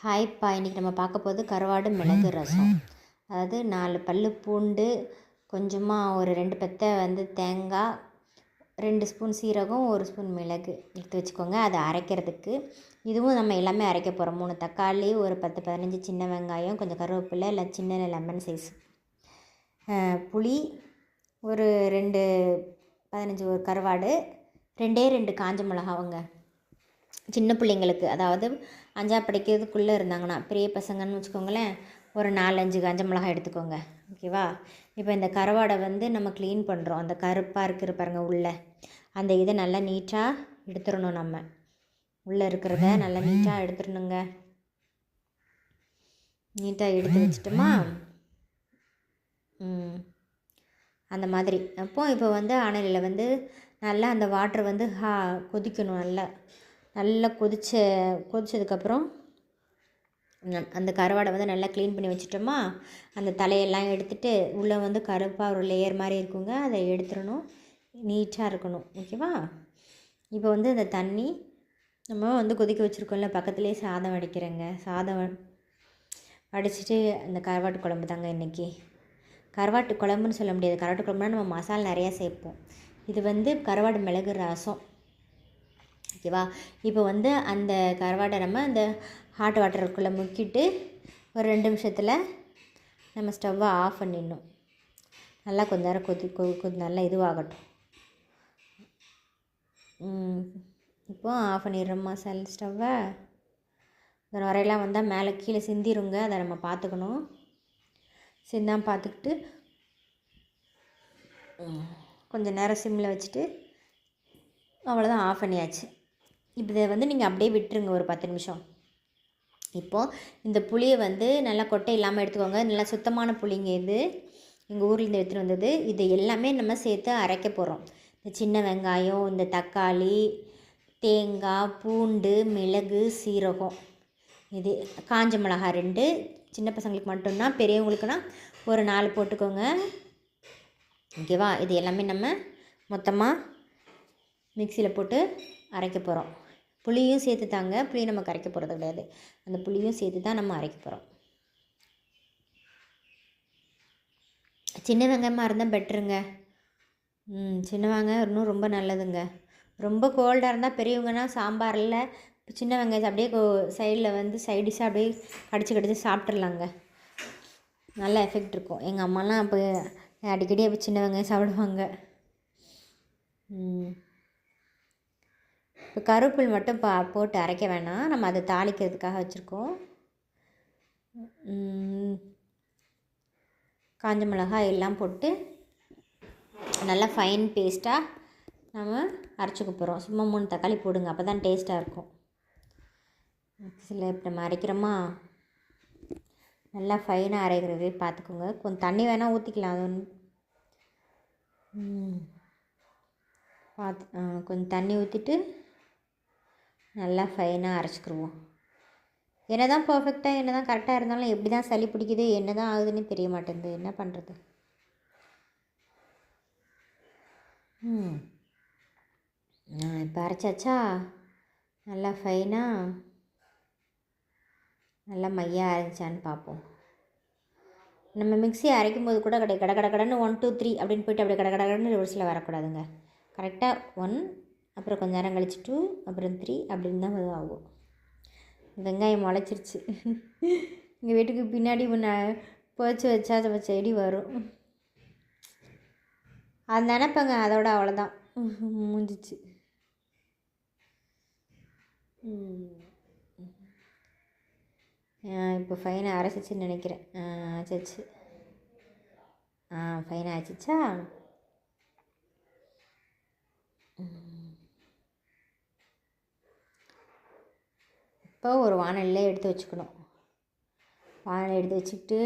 ஹாய்ப்பா, இன்றைக்கி நம்ம பார்க்க போகிறது கருவாடு மிளகு ரசம். அதாவது 4 பல் பூண்டு, கொஞ்சமாக ஒரு 2 பத்தை தேங்காய், 2 ஸ்பூன் சீரகம், 1 ஸ்பூன் மிளகு எடுத்து வச்சுக்கோங்க. அதை அரைக்கிறதுக்கு இதுவும் நம்ம எல்லாமே அரைக்க போகிறோம். 3 தக்காளி, ஒரு 10-15 சின்ன வெங்காயம், கொஞ்சம் கருவேப்பிலை, இல்லை சின்ன லெமன் சைஸ் புளி, ஒரு 2-15 ஒரு கருவாடு, 2 காஞ்ச மிளகாவுங்க. சின்ன பிள்ளைங்களுக்கு, அதாவது 5ஆவது படிக்கிறதுக்குள்ளே இருந்தாங்கன்னா, பெரிய பசங்கன்னு வச்சுக்கோங்களேன், ஒரு 4-5 காஞ்ச மிளகாய் எடுத்துக்கோங்க. ஓகேவா? இப்போ இந்த கருவாடை நம்ம க்ளீன் பண்ணுறோம். அந்த கருப்பாக இருக்கிற பாருங்கள் உள்ளே, அந்த இதை நல்லா நீட்டாக எடுத்துடணும். நம்ம உள்ளே இருக்கிறத நல்லா நீட்டாக எடுத்துடணுங்க. நீட்டாக எடுத்து வச்சுட்டோமா, அந்த மாதிரி. இப்போ அனலில் நல்லா அந்த வாட்டர் கொதிக்கணும். நல்லா கொதிச்சதுக்கப்புறம் அந்த கருவாடை நல்லா க்ளீன் பண்ணி வச்சுட்டோமா, அந்த தலையெல்லாம் எடுத்துகிட்டு உள்ளே கருப்பாக ஒரு லேயர் மாதிரி இருக்குங்க, அதை எடுத்துடணும். நீட்டாக இருக்கணும். ஓகேவா? இப்போ அந்த தண்ணி நம்ம கொதிக்க வச்சுருக்கோம்ல, பக்கத்துலேயே சாதம் வடிக்கிறேங்க. சாதம் வடிச்சிட்டு அந்த கருவாட்டு குழம்பு தாங்க இன்றைக்கி. கருவாட்டு குழம்புன்னு சொல்ல முடியாது, கருவாட்டு குழம்புனா நம்ம மசாலா நிறையா சேர்ப்போம். இது கருவாடு மிளகு ரசம். ஓகேவா? இப்போ அந்த கருவாடை நம்ம அந்த ஹாட் வாட்டருக்குள்ளே முக்கிட்டு ஒரு 2 நிமிஷத்தில் நம்ம ஸ்டவ்வை ஆஃப் பண்ணிடணும். நல்லா கொஞ்ச நேரம் நல்லா இதுவாகட்டும். இப்போது ஆஃப் பண்ணிடுறோம்மா ஸ்டவ்வை. இந்த வரையெல்லாம் மேலே கீழே சிந்திருங்க, அதை நம்ம பார்த்துக்கணும். சிந்தாமல் பார்த்துக்கிட்டு கொஞ்சம் நேரம் சிம்மில் வச்சுட்டு அவ்வளோதான், ஆஃப் பண்ணியாச்சு. இப்போ இதை நீங்கள் அப்படியே விட்டுருங்க ஒரு 10 நிமிஷம். இப்போது இந்த புளியை நல்லா கொட்டை இல்லாமல் எடுத்துக்கோங்க. நல்லா சுத்தமான புளிங்க இது, எங்கள் ஊர்லேருந்து எடுத்துகிட்டு வந்தது. இது எல்லாமே நம்ம சேர்த்து அரைக்க போகிறோம். இந்த சின்ன வெங்காயம், இந்த தக்காளி, தேங்காய், பூண்டு, மிளகு, சீரகம், இது காஞ்ச மிளகாய் 2, சின்ன பசங்களுக்கு மட்டும்தான், பெரியவங்களுக்குன்னா ஒரு 4 போட்டுக்கோங்க. ஓகேவா? இது எல்லாமே நம்ம மொத்தமாக மிக்சியில் போட்டு அரைக்க போகிறோம். புளியும் சேர்த்து தாங்க, புளி நம்ம கரைக்க போகிறது கிடையாது, அந்த புளியும் சேர்த்து தான் நம்ம அரைக்க போகிறோம். சின்ன வெங்காயமாக இருந்தால் பெட்டருங்க. சின்ன வெங்காயம் இன்னும் ரொம்ப நல்லதுங்க. ரொம்ப கோல்டாக இருந்தால் பெரியவங்கன்னா சாம்பாரில் சின்ன வெங்காயத்தை அப்படியே சைடில் சைடிஷாக அப்படியே கடிச்சு சாப்பிட்றலாங்க. நல்ல எஃபெக்ட் இருக்கும். எங்கள் அம்மாலாம் அப்போ அடிக்கடி அப்போ சின்ன வெங்காயம் சாப்பிடுவாங்க. இப்போ கருவேப்பில் மட்டும் போட்டு அரைக்க வேணாம், நம்ம அதை தாளிக்கிறதுக்காக வச்சுருக்கோம். காஞ்ச மிளகாய் எல்லாம் போட்டு நல்லா ஃபைன் பேஸ்ட்டாக நம்ம அரைச்சிக்க போகிறோம். சும்மா 3 தக்காளி போடுங்க, அப்போ தான் டேஸ்ட்டாக இருக்கும். மிக்ஸியில் இப்போ நம்ம அரைக்கிறோமா, நல்லா ஃபைனாக அரைக்கிறதே பார்த்துக்கோங்க. கொஞ்சம் தண்ணி வேணால் ஊற்றிக்கலாம், அது ஒன்று கொஞ்சம் தண்ணி ஊற்றிட்டு நல்லா ஃபைனாக அரைச்சிக்கிடுவோம். என்ன தான் பர்ஃபெக்டாக என்ன தான் கரெக்டாக இருந்தாலும் எப்படி தான் சளி பிடிக்குது, என்ன தான் ஆகுதுன்னு தெரிய மாட்டேங்குது. என்ன பண்ணுறது? இப்போ அரைச்சாச்சா, நல்லா ஃபைனாக நல்லா மையாக அரைச்சான்னு பார்ப்போம். நம்ம மிக்ஸியை அரைக்கும் போது கூட கடன்னு 1 2 3 அப்படின்னு போய்ட்டு அப்படியே கடன்னு ரிவர்ஸில் வரக்கூடாதுங்க. கரெக்டாக 1, அப்புறம் கொஞ்சம் நேரம் கழிச்சு 2, அப்புறம் 3 அப்படின்னு தான் ஆகும். வெங்காயம் முளைச்சிருச்சு. எங்கள் வீட்டுக்கு பின்னாடி புதைச்சி வச்சா அதை செடி வரும். அது நினைப்பேங்க, அதோட அவ்வளோதான், முடிஞ்சிச்சு. இப்போ ஃபைனாக அரைச்சிச்சின்னு நினைக்கிறேன். ஆச்சிச்சு. ஃபைனாக ஆச்சிச்சா. இப்போ ஒரு வானலில் எடுத்து வச்சுக்கணும். வானலில் எடுத்து வச்சுக்கிட்டு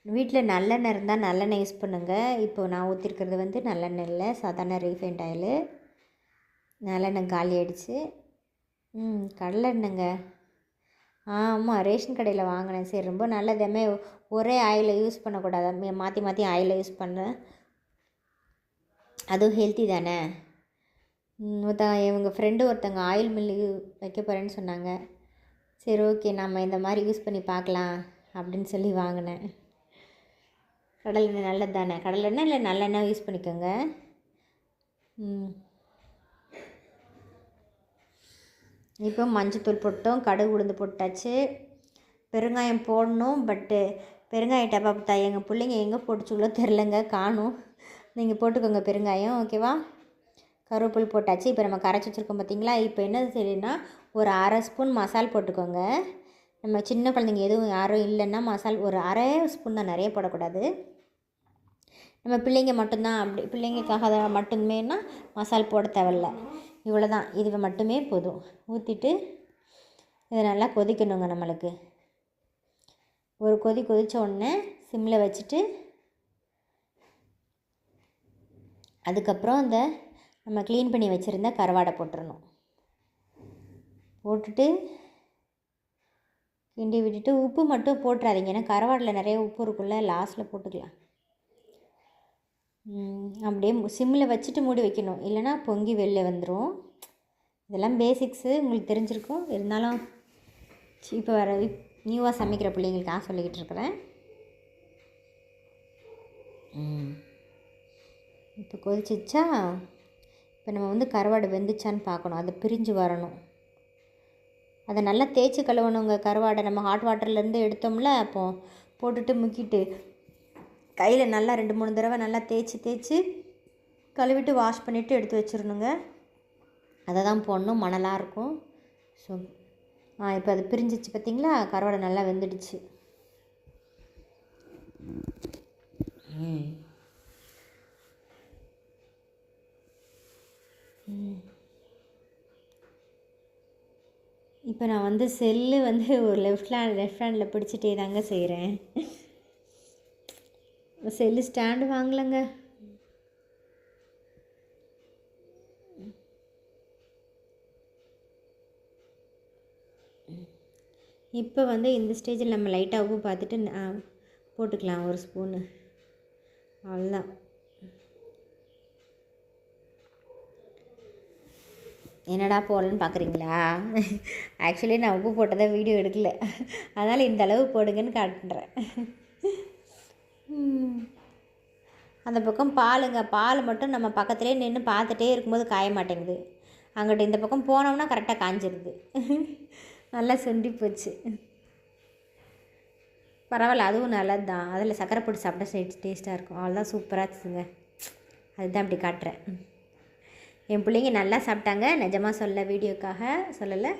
வீட்டில் நல்லெண்ணெய் இருந்தால் நல்லெண்ணெய் யூஸ் பண்ணுங்கள். இப்போ நான் ஊற்றிருக்கிறது நல்லெண்ணெய் இல்லை, சாதாரண ரீஃபைண்ட் ஆயிலு. நல்லெண்ணெய் காலி ஆகிடுச்சு. கடலெண்ணெய்ங்க. ஆமாம், ரேஷன் கடையில் வாங்கினேன். சரி, ரொம்ப நல்லதுமே. ஒரே ஆயிலை யூஸ் பண்ணக்கூடாது, மாற்றி ஆயிலை யூஸ் பண்ண, அதுவும் ஹெல்த்தி தானே. இவங்க ஃப்ரெண்டு ஒருத்தங்க ஆயில் மில்லு வைக்க போகிறேன்னு சொன்னாங்க. சரி ஓகே நம்ம இந்த மாதிரி யூஸ் பண்ணி பார்க்கலாம் அப்படின்னு சொல்லி வாங்கினேன். கடலெண்ணெய் நல்லது தானே, கடலெண்ணெய் இல்லை நல்லெண்ணெய் யூஸ் பண்ணிக்கோங்க. இப்போ மஞ்சத்தூள் போட்டோம், கடுகு உளுந்து போட்டாச்சு, பெருங்காயம் போடணும். பட்டு பெருங்காய டப்பா பார்த்தா எங்கள் பிள்ளைங்க எங்கே போட்டுச்சுங்களோ தெரிலங்க, காணும். நீங்கள் போட்டுக்கோங்க பெருங்காயம், ஓகேவா? கருவேப்பில் போட்டாச்சு. இப்போ நம்ம கரைச்சி வச்சுருக்கோம் பார்த்திங்களா. இப்போ என்ன செய்யணும்னா ஒரு அரை ஸ்பூன் மசால் போட்டுக்கோங்க. நம்ம சின்ன குழந்தைங்க எதுவும் யாரும் இல்லைன்னா மசால் ஒரு அரை ஸ்பூன் தான், நிறைய போடக்கூடாது. நம்ம பிள்ளைங்க மட்டும்தான், அப்படி பிள்ளைங்களுக்காக மட்டுமேனா மசால் போட தேவையில்ல. இவ்வளோ தான், இது மட்டுமே போதும். ஊற்றிட்டு இதை நல்லா கொதிக்கணுங்க. நம்மளுக்கு ஒரு கொதித்த உடனே சிம்மில் வச்சுட்டு அதுக்கப்புறம் அந்த நம்ம க்ளீன் பண்ணி வச்சுருந்த கருவாடை போட்டுடணும். போட்டுட்டு கிண்டி விட்டுட்டு உப்பு மட்டும் போட்டுறாதீங்க, ஏன்னா கருவாடில் நிறைய உப்பு இருக்குல்ல, லாஸ்ட்டில் போட்டுக்கலாம். அப்படியே சிம்மில் வச்சுட்டு மூடி வைக்கணும், இல்லைனா பொங்கி வெளில வந்துடும். இதெல்லாம் பேசிக்ஸு உங்களுக்கு தெரிஞ்சிருக்கும். இருந்தாலும் இப்போ வர நியூவாக சமைக்கிற பிள்ளைங்களுக்காக சொல்லிக்கிட்டு இருக்கிறேன். இப்போ கொதிச்சிச்சா, இப்போ நம்ம வந்து கருவாடு வெந்துச்சான்னு பார்க்கணும். அதை பிரிஞ்சு வரணும். அதை நல்லா தேய்ச்சி கழுவணுங்க. கருவாடை நம்ம ஹாட் வாட்டர்லேருந்து எடுத்தோம்ல, அப்போது போட்டுட்டு முக்கிட்டு கையில் நல்லா 2-3 தடவை நல்லா தேய்ச்சி கழுவிட்டு வாஷ் பண்ணிவிட்டு எடுத்து வச்சிடணுங்க. அதை தான் போடணும், மணலாக இருக்கும். ஸோ இப்போ அது பிரிஞ்சிச்சு பார்த்திங்களா, கருவாடை நல்லா வெந்துடுச்சு. இப்போ நான் வந்து செல்லு வந்து ஒரு லெஃப்ட் ஹேண்டில் பிடிச்சிட்டே தாங்க செய்கிறேன். செல்லு ஸ்டாண்டு வாங்கலைங்க. இப்போ வந்து இந்த ஸ்டேஜில் நம்ம லைட்டாக உப்பு பார்த்துட்டு போட்டுக்கலாம் ஒரு ஸ்பூனு, அவ்வளோதான். என்னடா போடலன்னு பார்க்குறீங்களா? ஆக்சுவலி நான் உப்பு போட்டதை வீடியோ எடுக்கல, அதனால் இந்த அளவு போடுங்கன்னு காட்டுறேன். அந்த பக்கம் பால் மட்டும் நம்ம பக்கத்துலேயே நின்று பார்த்துட்டே இருக்கும்போது காய மாட்டேங்குது. அங்கிட்ட இந்த பக்கம் போனோம்னா கரெக்டாக காஞ்சிருது. நல்லா சுண்டி போச்சு. பரவாயில்ல, அதுவும் நல்லது தான். அதில் சக்கரை போட்டு சாப்பிட்டா டேஸ்ட்டாக இருக்கும். அவ்வளோதான், சூப்பராக இருக்குங்க. அதுதான் அப்படி காட்டுறேன். என் பிள்ளைங்க நல்லா சாப்பிட்டாங்க, நிஜமாக சொல்ல, வீடியோக்காக சொல்லலை.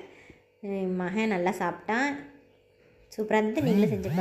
என் மகன் நல்லா சாப்பிட்டான், சூப்பராக இருந்தது. நீங்களும் செஞ்சு